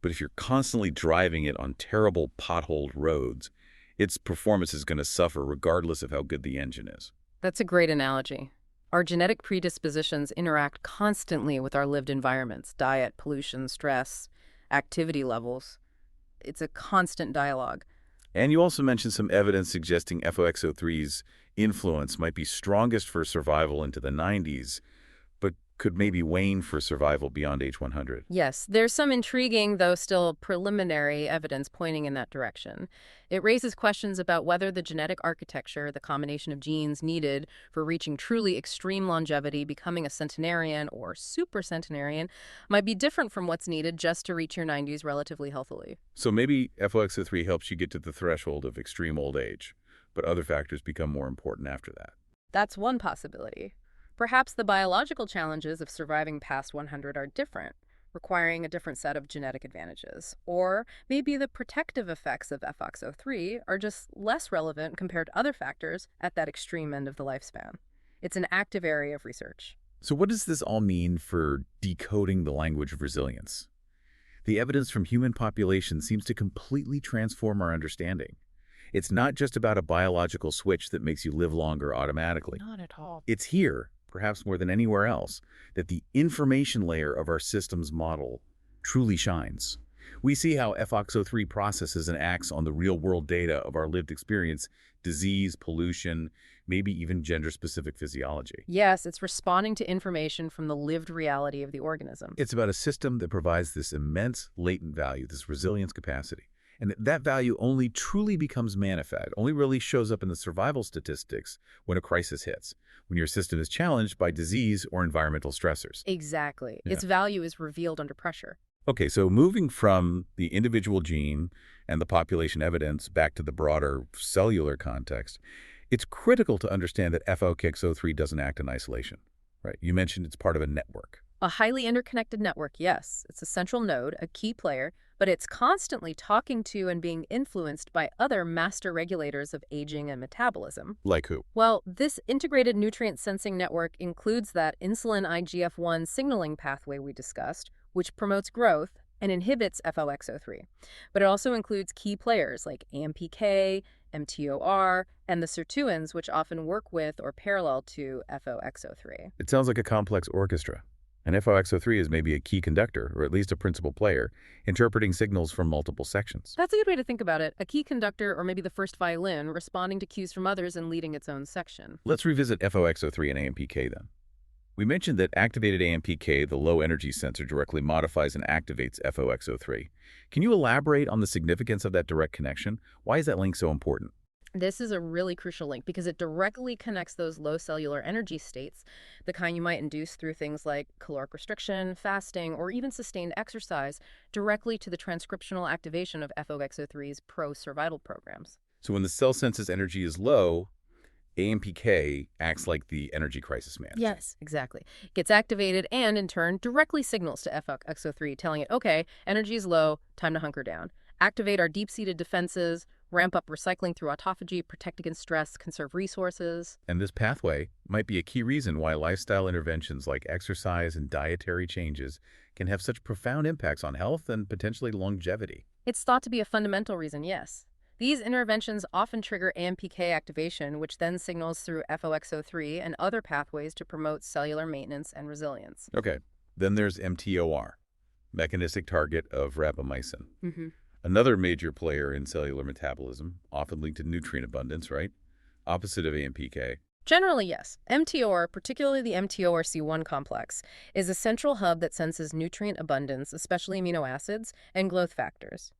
but if you're constantly driving it on terrible potholed roads, its performance is going to suffer regardless of how good the engine is. That's a great analogy. Our genetic predispositions interact constantly with our lived environments, diet, pollution, stress, activity levels. It's a constant dialogue. And you also mentioned some evidence suggesting FOXO3's influence might be strongest for survival into the 90s, but could maybe wane for survival beyond age 100. Yes, there's some intriguing, though still preliminary, evidence pointing in that direction. It raises questions about whether the genetic architecture, the combination of genes needed for reaching truly extreme longevity, becoming a centenarian or super centenarian, might be different from what's needed just to reach your 90s relatively healthily. So maybe FOXO3 helps you get to the threshold of extreme old age, but other factors become more important after that. That's one possibility. Perhaps the biological challenges of surviving past 100 are different, requiring a different set of genetic advantages. Or maybe the protective effects of FOXO3 are just less relevant compared to other factors at that extreme end of the lifespan. It's an active area of research. So what does this all mean for decoding the language of resilience? The evidence from human populations seems to completely transform our understanding. It's not just about a biological switch that makes you live longer automatically. Not at all. It's here, perhaps more than anywhere else, that the information layer of our systems model truly shines. We see how FOXO3 processes and acts on the real-world data of our lived experience, disease, pollution, maybe even gender-specific physiology. Yes, it's responding to information from the lived reality of the organism. It's about a system that provides this immense latent value, this resilience capacity. And that value only truly becomes manifest, only really shows up in the survival statistics when a crisis hits, when your system is challenged by disease or environmental stressors. Exactly. Yeah. Its value is revealed under pressure. Okay, so moving from the individual gene and the population evidence back to the broader cellular context, it's critical to understand that FOXO3 doesn't act in isolation, right? You mentioned it's part of a network. A highly interconnected network, yes. It's a central node, a key player, but it's constantly talking to and being influenced by other master regulators of aging and metabolism. Like who? Well, this integrated nutrient sensing network includes that insulin IGF-1 signaling pathway we discussed, which promotes growth and inhibits FOXO3. But it also includes key players like AMPK, mTOR, and the sirtuins, which often work with or parallel to FOXO3. It sounds like a complex orchestra. And FOXO3 is maybe a key conductor, or at least a principal player, interpreting signals from multiple sections. That's a good way to think about it. A key conductor, or maybe the first violin, responding to cues from others and leading its own section. Let's revisit FOXO3 and AMPK then. We mentioned that activated AMPK, the low-energy sensor, directly modifies and activates FOXO3. Can you elaborate on the significance of that direct connection? Why is that link so important? This is a really crucial link because it directly connects those low cellular energy states, the kind you might induce through things like caloric restriction, fasting, or even sustained exercise, directly to the transcriptional activation of FOXO3's pro-survival programs. So when the cell senses energy is low, AMPK acts like the energy crisis manager. Yes, exactly. It gets activated and, in turn, directly signals to FOXO3, telling it, okay, energy is low, time to hunker down. Activate our deep-seated defenses, ramp up recycling through autophagy, protect against stress, conserve resources. And this pathway might be a key reason why lifestyle interventions like exercise and dietary changes can have such profound impacts on health and potentially longevity. It's thought to be a fundamental reason, yes. These interventions often trigger AMPK activation, which then signals through FOXO3 and other pathways to promote cellular maintenance and resilience. Okay, then there's mTOR, mechanistic target of rapamycin. Mm-hmm. Another major player in cellular metabolism, often linked to nutrient abundance, right? Opposite of AMPK. Generally, yes. mTOR, particularly the mTORC1 complex, is a central hub that senses nutrient abundance, especially amino acids, and growth factors.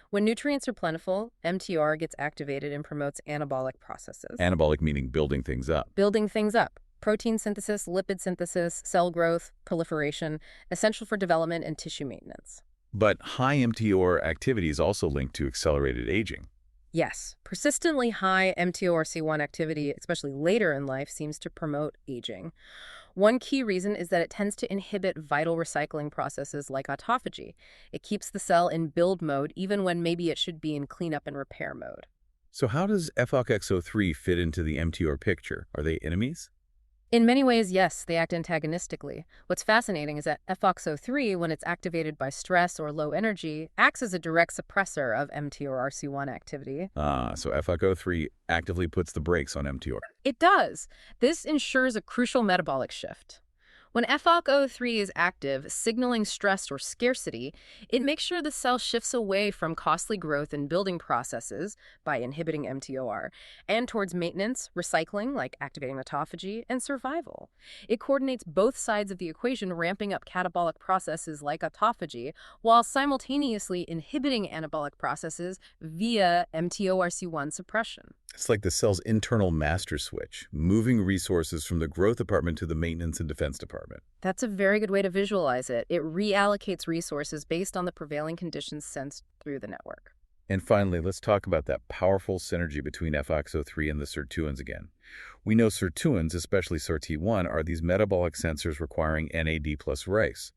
When nutrients are plentiful, mTOR gets activated and promotes anabolic processes. Anabolic meaning building things up. Building things up. Protein synthesis, lipid synthesis, cell growth, proliferation, essential for development and tissue maintenance. But high mTOR activity is also linked to accelerated aging. Yes, persistently high mTORC1 activity, especially later in life, seems to promote aging. One key reason is that it tends to inhibit vital recycling processes like autophagy. It keeps the cell in build mode even when maybe it should be in cleanup and repair mode. So how does FOXO3 fit into the mTOR picture? Are they enemies? In many ways, yes, they act antagonistically. What's fascinating is that FOXO3, when it's activated by stress or low energy, acts as a direct suppressor of MTORC1 activity. So FOXO3 actively puts the brakes on mTOR. It does. This ensures a crucial metabolic shift. When FOXO3 is active, signaling stress or scarcity, it makes sure the cell shifts away from costly growth and building processes by inhibiting mTOR and towards maintenance, recycling, like activating autophagy, and survival. It coordinates both sides of the equation, ramping up catabolic processes like autophagy while simultaneously inhibiting anabolic processes via mTORC1 suppression. It's like the cell's internal master switch, moving resources from the growth department to the maintenance and defense department. That's a very good way to visualize it. It reallocates resources based on the prevailing conditions sensed through the network. And finally, let's talk about that powerful synergy between FOXO3 and the sirtuins again. We know sirtuins, especially SIRT1, are these metabolic sensors requiring NAD plus RACE.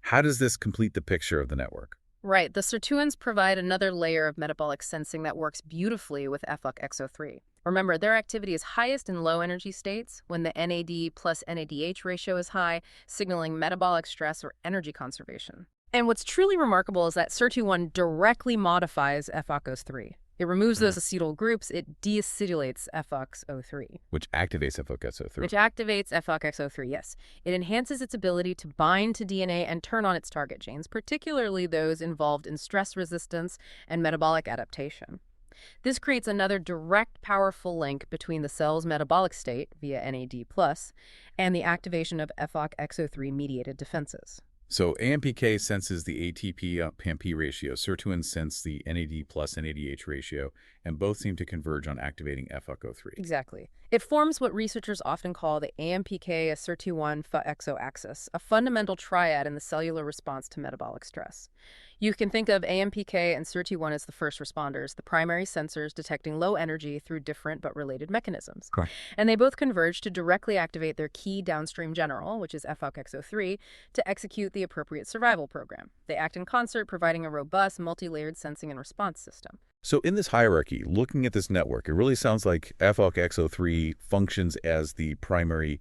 How does this complete the picture of the network? Right, the sirtuins provide another layer of metabolic sensing that works beautifully with FOXO3. Remember, their activity is highest in low-energy states when the NAD plus NADH ratio is high, signaling metabolic stress or energy conservation. And what's truly remarkable is that SIRT1 directly modifies FOXO3. It removes those acetyl groups, it deacetylates FOXO3. Which activates FOXO3. Which activates FOXO3, yes. It enhances its ability to bind to DNA and turn on its target genes, particularly those involved in stress resistance and metabolic adaptation. This creates another direct, powerful link between the cell's metabolic state, via NAD+, and the activation of FOXO3-mediated defenses. So AMPK senses the ATP-PAMP ratio, sirtuins sense the NAD plus NADH ratio, and both seem to converge on activating FOXO3. Exactly. It forms what researchers often call the AMPK-SIRT1-FOXO axis, a fundamental triad in the cellular response to metabolic stress. You can think of AMPK and SIRT1 as the first responders, the primary sensors detecting low energy through different but related mechanisms. Correct. And they both converge to directly activate their key downstream general, which is FOXO3, to execute the appropriate survival program. They act in concert, providing a robust, multi-layered sensing and response system. So in this hierarchy, looking at this network, it really sounds like FOXO3 functions as the primary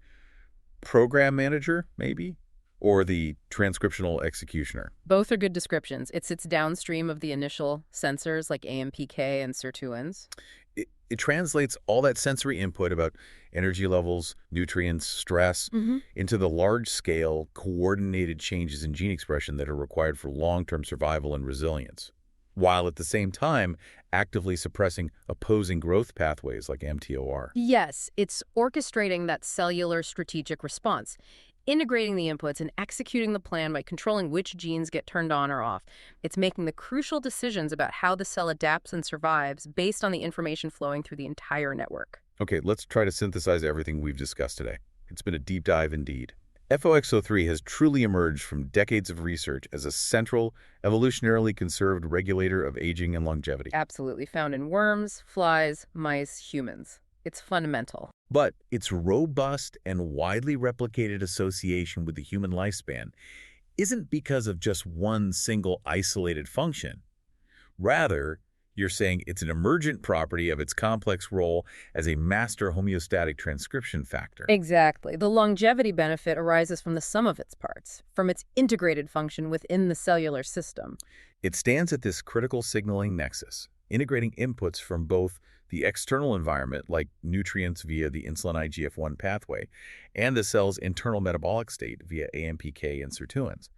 program manager, maybe? Or the transcriptional executioner. Both are good descriptions. It sits downstream of the initial sensors like AMPK and sirtuins. It translates all that sensory input about energy levels, nutrients, stress, into the large-scale, coordinated changes in gene expression that are required for long-term survival and resilience, while at the same time actively suppressing opposing growth pathways like mTOR. Yes, it's orchestrating that cellular strategic response, integrating the inputs and executing the plan by controlling which genes get turned on or off. It's making the crucial decisions about how the cell adapts and survives based on the information flowing through the entire network. Okay, let's try to synthesize everything we've discussed today. It's been a deep dive indeed. FOXO3 has truly emerged from decades of research as a central, evolutionarily conserved regulator of aging and longevity. Absolutely. Found in worms, flies, mice, humans. It's fundamental. But its robust and widely replicated association with the human lifespan isn't because of just one single isolated function. Rather, you're saying it's an emergent property of its complex role as a master homeostatic transcription factor. Exactly. The longevity benefit arises from the sum of its parts, from its integrated function within the cellular system. It stands at this critical signaling nexus, integrating inputs from both the external environment, like nutrients via the insulin IGF-1 pathway, and the cell's internal metabolic state via AMPK and sirtuins.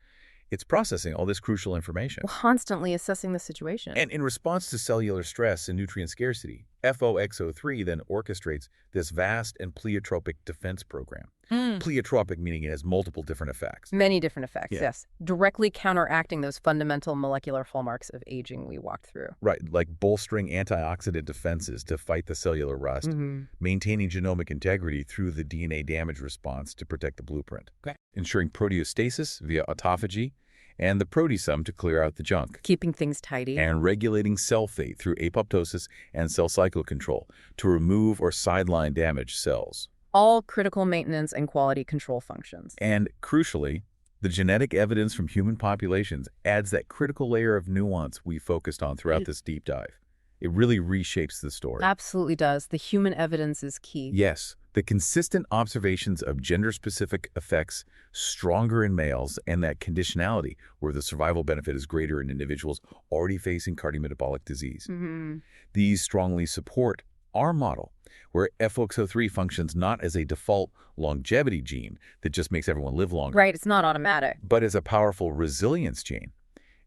It's processing all this crucial information. Constantly assessing the situation. And in response to cellular stress and nutrient scarcity, FOXO3 then orchestrates this vast and pleiotropic defense program. Pleiotropic meaning it has multiple different effects. Many different effects, yes. Directly counteracting those fundamental molecular hallmarks of aging we walked through. Right, like bolstering antioxidant defenses to fight the cellular rust, maintaining genomic integrity through the DNA damage response to protect the blueprint, ensuring proteostasis via autophagy, and the proteasome to clear out the junk. Keeping things tidy. And regulating cell fate through apoptosis and cell cycle control to remove or sideline damaged cells. All critical maintenance and quality control functions. And crucially, the genetic evidence from human populations adds that critical layer of nuance we focused on throughout this deep dive. It really reshapes the story. Absolutely does. The human evidence is key. Yes, The consistent observations of gender-specific effects stronger in males and that conditionality where the survival benefit is greater in individuals already facing cardiometabolic disease. Hmm. These strongly support our model, where FOXO3 functions not as a default longevity gene that just makes everyone live longer, Right, it's not automatic. but as a powerful resilience gene.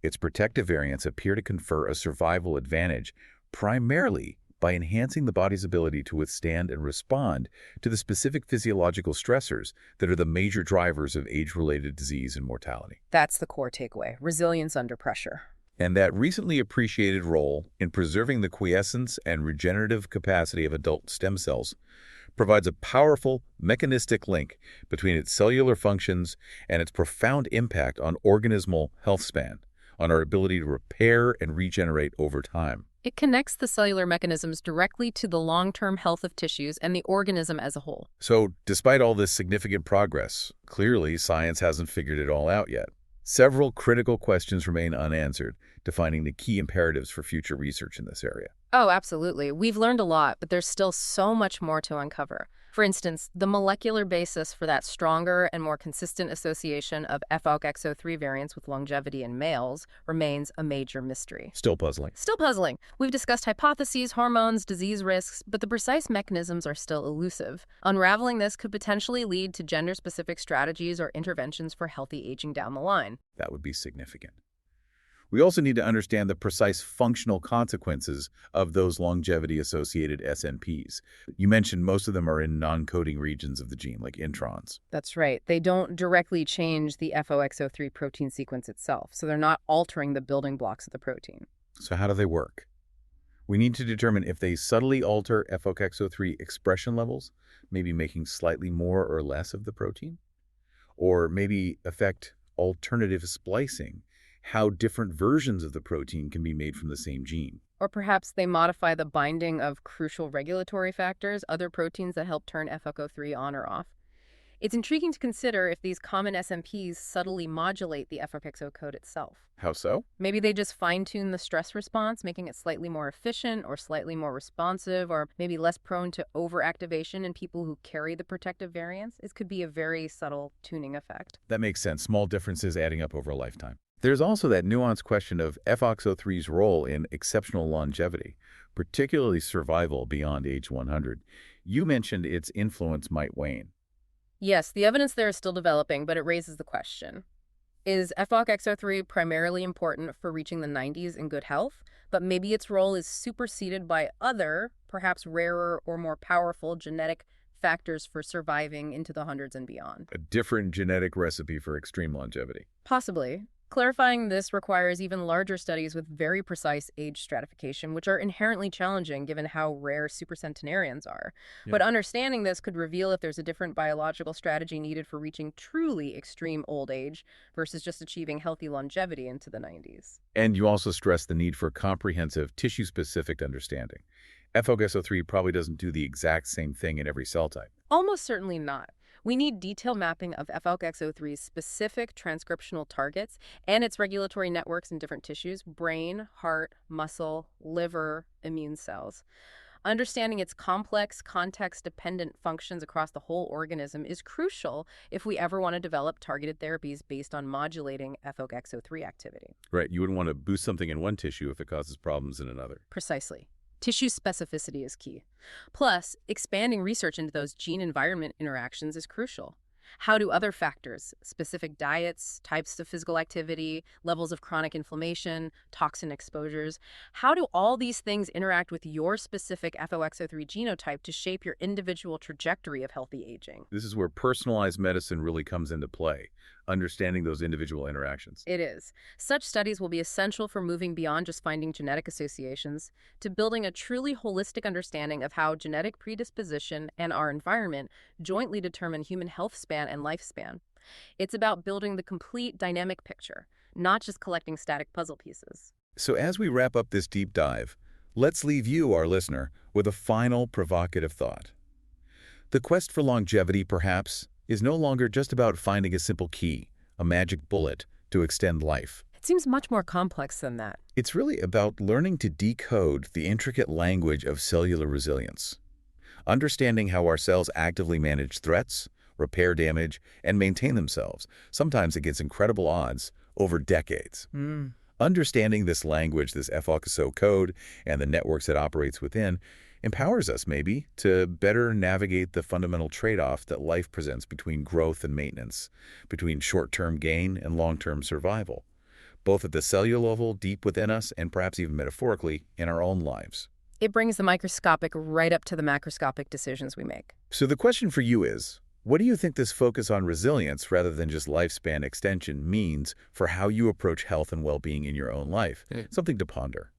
Its protective variants appear to confer a survival advantage primarily by enhancing the body's ability to withstand and respond to the specific physiological stressors that are the major drivers of age-related disease and mortality. That's the core takeaway, resilience under pressure. And that recently appreciated role in preserving the quiescence and regenerative capacity of adult stem cells provides a powerful mechanistic link between its cellular functions and its profound impact on organismal health span, on our ability to repair and regenerate over time. It connects the cellular mechanisms directly to the long-term health of tissues and the organism as a whole. So, despite all this significant progress, clearly science hasn't figured it all out yet. Several critical questions remain unanswered, defining the key imperatives for future research in this area. Oh, absolutely. We've learned a lot, but there's still so much more to uncover. For instance, the molecular basis for that stronger and more consistent association of FOXO3 variants with longevity in males remains a major mystery. Still puzzling. Still puzzling. We've discussed hypotheses, hormones, disease risks, but the precise mechanisms are still elusive. Unraveling this could potentially lead to gender-specific strategies or interventions for healthy aging down the line. That would be significant. We also need to understand the precise functional consequences of those longevity-associated SNPs. You mentioned most of them are in non-coding regions of the gene, like introns. That's right. They don't directly change the FOXO3 protein sequence itself, so they're not altering the building blocks of the protein. So how do they work? We need to determine if they subtly alter FOXO3 expression levels, maybe making slightly more or less of the protein, or maybe affect alternative splicing, how different versions of the protein can be made from the same gene. Or perhaps they modify the binding of crucial regulatory factors, other proteins that help turn FOXO3 on or off. It's intriguing to consider if these common SNPs subtly modulate the FOXO code itself. How so? Maybe they just fine-tune the stress response, making it slightly more efficient or slightly more responsive or maybe less prone to overactivation in people who carry the protective variants. It could be a very subtle tuning effect. That makes sense. Small differences adding up over a lifetime. There's also that nuanced question of FOXO3's role in exceptional longevity, particularly survival beyond age 100. You mentioned its influence might wane. Yes, the evidence there is still developing, but it raises the question. Is FOXO3 primarily important for reaching the 90s in good health, but maybe its role is superseded by other, perhaps rarer or more powerful genetic factors for surviving into the hundreds and beyond? A different genetic recipe for extreme longevity. Possibly. Clarifying this requires even larger studies with very precise age stratification, which are inherently challenging given how rare supercentenarians are. Yeah. But understanding this could reveal if there's a different biological strategy needed for reaching truly extreme old age versus just achieving healthy longevity into the 90s. And you also stress the need for comprehensive tissue-specific understanding. FOXO3 probably doesn't do the exact same thing in every cell type. Almost certainly not. We need detailed mapping of FOXO3's specific transcriptional targets and its regulatory networks in different tissues: brain, heart, muscle, liver, immune cells. Understanding its complex, context-dependent functions across the whole organism is crucial if we ever want to develop targeted therapies based on modulating FOXO3 activity. Right, you wouldn't want to boost something in one tissue if it causes problems in another. Precisely. Tissue specificity is key. Plus, expanding research into those gene-environment interactions is crucial. How do other factors, specific diets, types of physical activity, levels of chronic inflammation, toxin exposures, how do all these things interact with your specific FOXO3 genotype to shape your individual trajectory of healthy aging? This is where personalized medicine really comes into play, understanding those individual interactions. It is. Such studies will be essential for moving beyond just finding genetic associations to building a truly holistic understanding of how genetic predisposition and our environment jointly determine human health span and lifespan. It's about building the complete dynamic picture, not just collecting static puzzle pieces. So as we wrap up this deep dive, let's leave you, our listener, with a final provocative thought. The quest for longevity, perhaps, is no longer just about finding a simple key, a magic bullet, to extend life. It seems much more complex than that. It's really about learning to decode the intricate language of cellular resilience, Understanding how our cells actively manage threats, repair damage, and maintain themselves. Sometimes it gets incredible odds over decades. Understanding this language, this FOXO code, and the networks it operates within empowers us, maybe, to better navigate the fundamental trade-off that life presents between growth and maintenance, between short-term gain and long-term survival, both at the cellular level, deep within us, and perhaps even metaphorically, in our own lives. It brings the microscopic right up to the macroscopic decisions we make. So the question for you is, what do you think this focus on resilience rather than just lifespan extension means for how you approach health and well-being in your own life? Something to ponder.